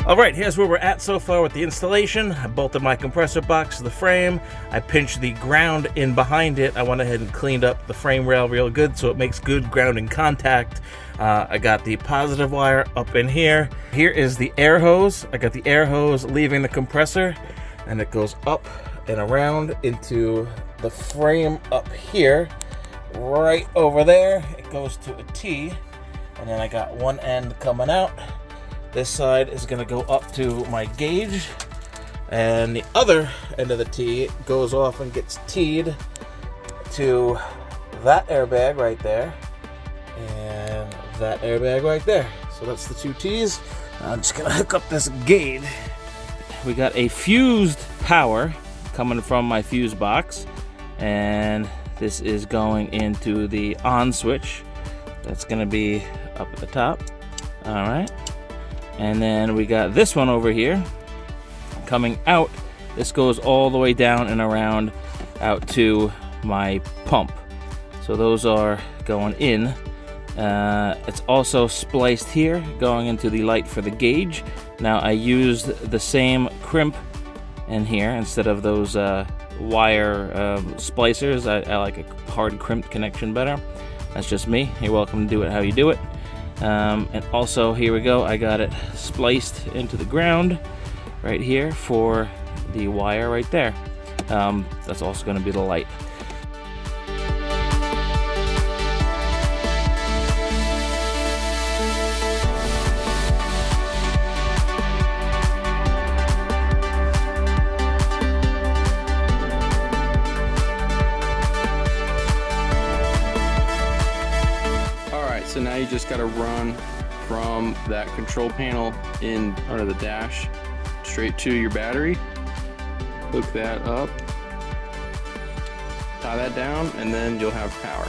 Alright, here's where we're at so far with the installation. I bolted my compressor box to the frame. I pinched the ground in behind it. I went ahead and cleaned up the frame rail real good so it makes good grounding contact. I got the positive wire up in here. Here is the air hose. I got the air hose leaving the compressor, and it goes up and around into the frame up here. Right over there, it goes to a T, and then I got one end coming out. This side is going to go up to my gauge, and the other end of the T goes off and gets teed to that airbag right there and that airbag right there. So that's the two T's. I'm just going to hook up this gauge. We got a fused power coming from my fuse box, and this is going into the on switch. That's going to be up at the top. All right. And then we got this one over here coming out. This goes all the way down and around out to my pump. So those are going in. It's also spliced here going into the light for the gauge. Now I used the same crimp in here instead of those wire splicers. I like a hard crimped connection better. That's just me. You're welcome to do it how you do it. And also, here we go, I got it spliced into the ground right here for the wire right there. That's also going to be the light. So now you just got to run from that control panel in under the dash straight to your battery. Hook that up, tie that down, and then you'll have power.